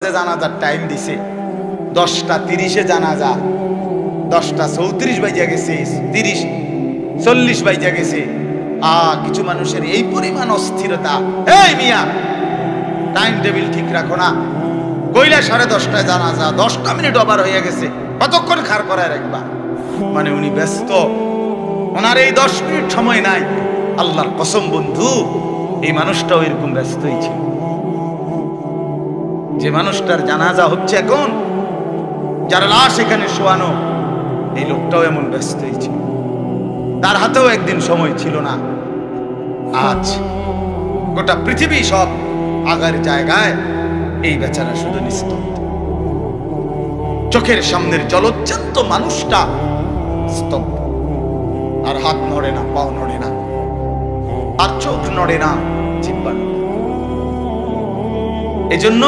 জানাজার টাইম দিছে 10:30 জানাজা, 10:34 বাজে গেছে, 30:40 বাজে গেছে। কিছু মানুষের এই পরিমাণ অস্থিরতা, এই মিয়া টাইম টেবিল ঠিক রাখো না, কইলা 10:30টায় জানাজা, 10টা মিনিট ওভার হয়ে গেছে, কতক্ষণ খাড় করায় রাখবা? মানে উনি ব্যস্ত, ওনার এই 10 মিনিট সময় নাই। আল্লাহর কসম বন্ধু, এই মানুষটাও এরকম ব্যস্তই ছিল। যে মানুষটার জানাজা হচ্ছে এখন, যার লাশ এখানে শোয়ানো, এই লোকটাও এমন ব্যস্তই ছিল। তার হাতেও একদিন সময় ছিল না। আজ গোটা পৃথিবী সব আগার জায়গায়, এই বেচারা শুধু নিস্তব্ধ। চোখের সামনের জলজ্জান্ত মানুষটা স্তব্ধ, আর হাত নড়ে না, পাও নড়ে না, আর চোখ নড়ে না, জিহ্বা নড়ে। এজন্য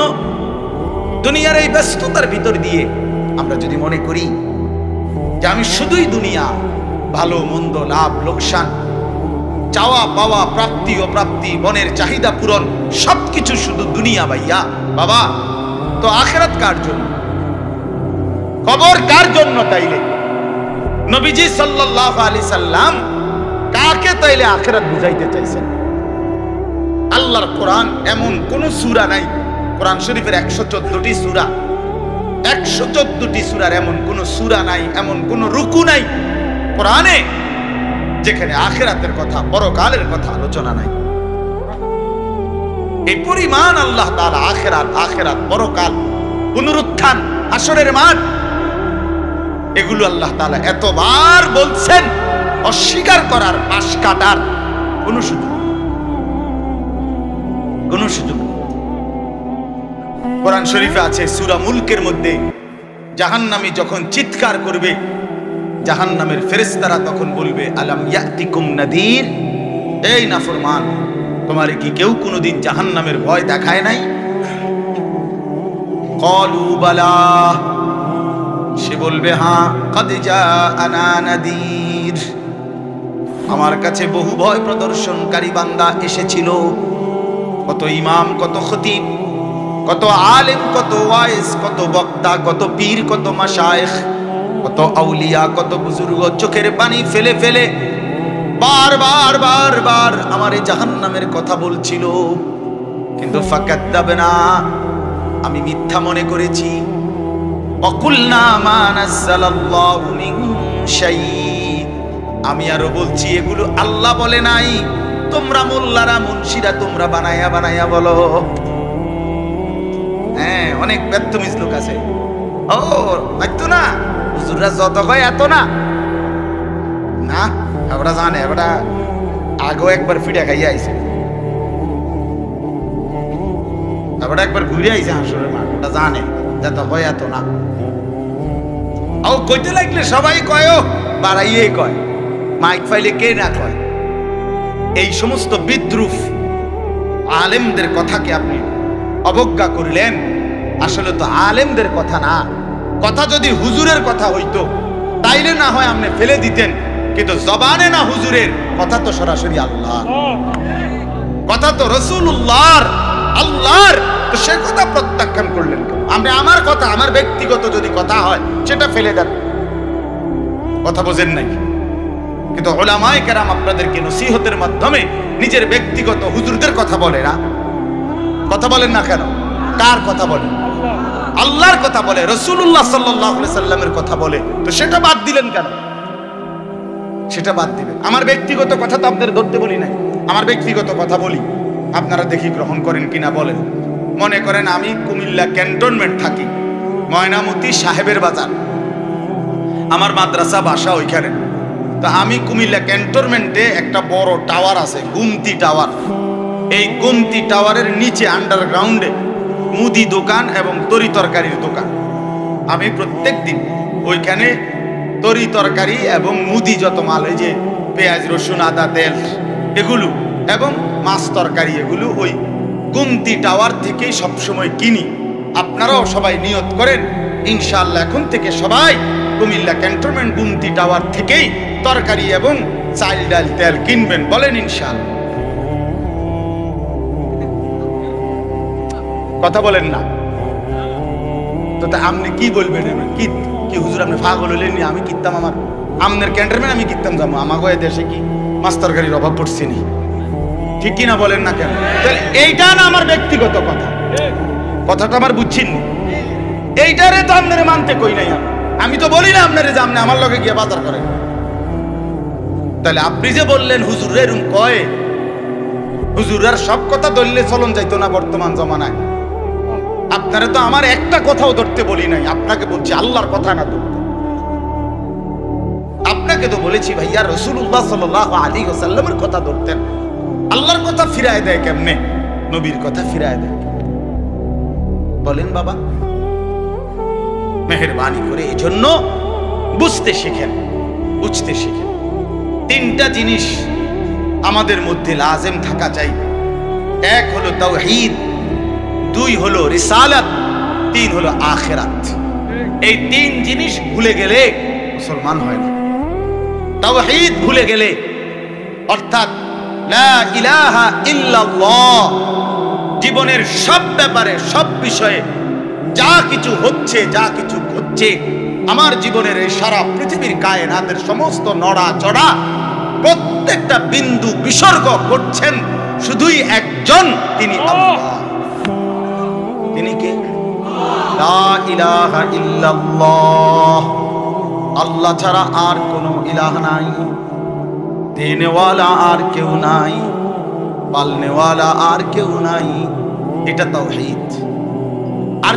দুনিয়ার এই ব্যস্ততার ভিতর দিয়ে আমরা যদি মনে করি যে আমি শুধুই দুনিয়া, ভালো মন্দ, লাভ লোকসান, চাওয়া পাওয়া, প্রাপ্তি অপ্রাপ্তি, মনের চাহিদা পূরণ, সবকিছু শুধু দুনিয়া ভাইয়া, বাবা তো আখিরাত কার জন্য? কবর কার জন্য? তাইলে নবীজি সাল্লাল্লাহু আলাইহি সাল্লাম কাকে তাইলে আখিরাত বুঝাইতে চাইছেন? আল্লাহর কোরআন এমন কোন সূরা নাই, কোরআন শরীফের 114টি সূরা, 114টি সূরার এমন কোন সূরা নাই, এমন কোন রুকু নাই কোরআনে যেখানে আখিরাতের কথা, পরকালের কথা আলোচনা নাই। এই পরিমাণ আল্লাহ তাআলা আখিরাত, পরকাল, পুনরুত্থান, হাসরের মাঠ, এগুলো আল্লাহ তাআলা এতবার বলছেন, অস্বীকার করার, পাশ কাটার কোন সুযোগ কোরআন শরীফে আছে সূরা মুলকের মধ্যে, জাহান্নামী যখন চিৎকার করবে, জাহান্নামের ফেরেশতারা তখন বলবে, আলাম ইয়াতিকুম নাদির, এই নাফরমান, তোমারে কি কেউ কোনোদিন জাহান্নামের ভয় দেখায় নাই? ক্বালু বালা, সে বলবে হ্যাঁ, কাদ জাআনা নাদির, আমার কাছে বহু ভয় প্রদর্শনকারী বান্দা এসেছিল। কত ইমাম, কত খতিব, কত আলেম, কত ওয়াইজ, কত বক্তা, কত পীর, কত মাশায়েখ, কত আউলিয়া, কত বুজুর্গ চোখের পানি ফেলে ফেলে বারবার আমার এই জাহান্নামের কথা বলছিল, কিন্তু ফাকাদ্দাবনা, আমি মিথ্যা মনে করেছি। ওয়াকুলনা মা নাযালাল্লাহু মিন শাই, আমি আরো বলছি এগুলো আল্লাহ বলে নাই, তোমরা মোল্লারা, মুন্সিরা তোমরা বানায়া বলো। হ্যাঁ, অনেক ব্যর্থমিজ লোক আছে, ও হয়তো না, হুজুররা যত কয় এত না, না ওরা জানে, ওরা আগেও একবার ফিটা খাইয়া আইছে, ওরা একবার ঘুরে আইছে হাসরের মাঠ, ওটা জানে যত কয় এত না। ও কইতে লাগলে সবাই কয়, বাড়াইয়ে কয়, মাইক ফাইলে কে না কয়। এই সমস্ত বিদ্রুপ আলেমদের কথাকে আপনি অবজ্ঞা করলেন। আসলে তো আলেমদের কথা না, কথা যদি হুজুরের কথা হইতো তাইলে না হয় আপনি ফেলে দিতেন, কিন্তু জবানে না হুজুরের কথা, তো সরাসরি আল্লাহ কথা, তো রাসূলুল্লাহর, আল্লাহর, তো সে কথা প্রত্যাখ্যান করলেন কেন? আমরা আমার কথা, আমার ব্যক্তিগত যদি কথা হয় সেটা ফেলে দেন, কথা বোঝেন নাই। কিন্তু উলামায়ে কেরাম আপনাদেরকে নসিহতের মাধ্যমে নিজের ব্যক্তিগত হুজুরদের কথা বলে না, কথা বলেন না কেন? কার কথা বলে? আল্লাহর কথা বলে, রাসূলুল্লাহ সাল্লাল্লাহু আলাইহি সাল্লামের কথা বলে, তো সেটা বাদ দিলেন কেন? সেটা বাদ দিবেন। আমার ব্যক্তিগত কথা তো আপনাদের ধরতে বলি নাই, আমার ব্যক্তিগত কথা বলি, আপনারা দেখি গ্রহণ করেন কিনা বলেন। মনে করেন আমি কুমিল্লা ক্যান্টনমেন্ট থাকি, ময়নামতি সাহেবের বাজার, আমার মাদ্রাসা বাসা ওইখানে। তো আমি কুমিল্লা ক্যান্টনমেন্টে একটা বড় টাওয়ার আছে, গুমতি টাওয়ার। এই গুমতি টাওয়ারের নিচে আন্ডারগ্রাউন্ডে মুদি দোকান এবং তরি তরকারির দোকান। আমি প্রত্যেক দিন ওইখানে তরি তরকারি এবং মুদি যত মাল, এই যে পেঁয়াজ, রসুন, আদা, তেল এগুলো এবং মাছ তরকারি, এগুলো ওই গুমতি টাওয়ার থেকেই সবসময় কিনি। আপনারাও সবাই নিয়ত করেন, ইনশাআল্লাহ এখন থেকে সবাই কুমিল্লা ক্যান্টনমেন্ট গুমতি টাওয়ার থেকেই তরকারি এবং চাল, ডাল, তেল কিনবেন, বলেন ইনশাআল্লাহ। কথা বলেন না? তো তা আপনি কি বলবেন? কি কি হুজুর আপনি পাগল হলেন? আমি কিতাম আমার আমনের ক্যান্টারম্যান আমি কিতাম যাবো, আমাকে দেশে কি মাস্টার গাড়ির অভাব পড়ছে নি? ঠিক কিনা বলেন না কেন? তাহলে এইটা না আমার ব্যক্তিগত কথা, কথাটা আমার বুঝছেন নি? এইটারে তো আপনারে মানতে কই নাই আমি তো বলি না আপনারে যে আপনি আমার লগে গিয়ে বাজার করেন। তাহলে আপনি যে বললেন হুজুর এরকম কয়, হুজুরের সব কথা ধরলে চলন যাইতো না বর্তমান জমানায়। আপনারা তো আমার একটা কথাও ধরতে বলি নাই, আপনাকে বলছি আল্লাহর কথা না ধরতে। আপনাকে তো বলেছি ভাইয়া রাসূলুল্লাহ সাল্লাল্লাহু আলাইহি ওয়াসাল্লামের কথা ধরতেন। আল্লাহর কথা ফিরায় দেয় কেমনে? নবীর কথা ফিরায় দেয় বলেন বাবা। মেহেরবানি করে এই জন্য বুঝতে শিখেন, বুঝতে শিখেন। তিনটা জিনিস আমাদের মধ্যে লাজেম থাকা চাই। এক হলো তাওহীদ, দুই হলো রিসালাত, তিন হলো আখিরাত। এই তিন জিনিস ভুলে গেলে মুসলমান হয় না। তাওহীদ ভুলে গেলে অর্থাৎ লা ইলাহা ইল্লাল্লাহ, জীবনের সব ব্যাপারে সব বিষয়ে যা কিছু হচ্ছে যা কিছু ঘটছে আমার জীবনের এই সারা পৃথিবীর কায়নাতের সমস্ত নড়া চড়া প্রত্যেকটা বিন্দু বিসর্গ করছেন শুধুই একজন, তিনি আল্লাহ। তিনি কে? লা ইলাহা ইল্লাল্লাহ, আল্লাহ ছাড়া আর কোনো ইলাহ নাই, দেনেওয়ালা আর কেউ নাই, পালনেওয়ালা আর কেউ নাই। এটা তাওহীদ। আর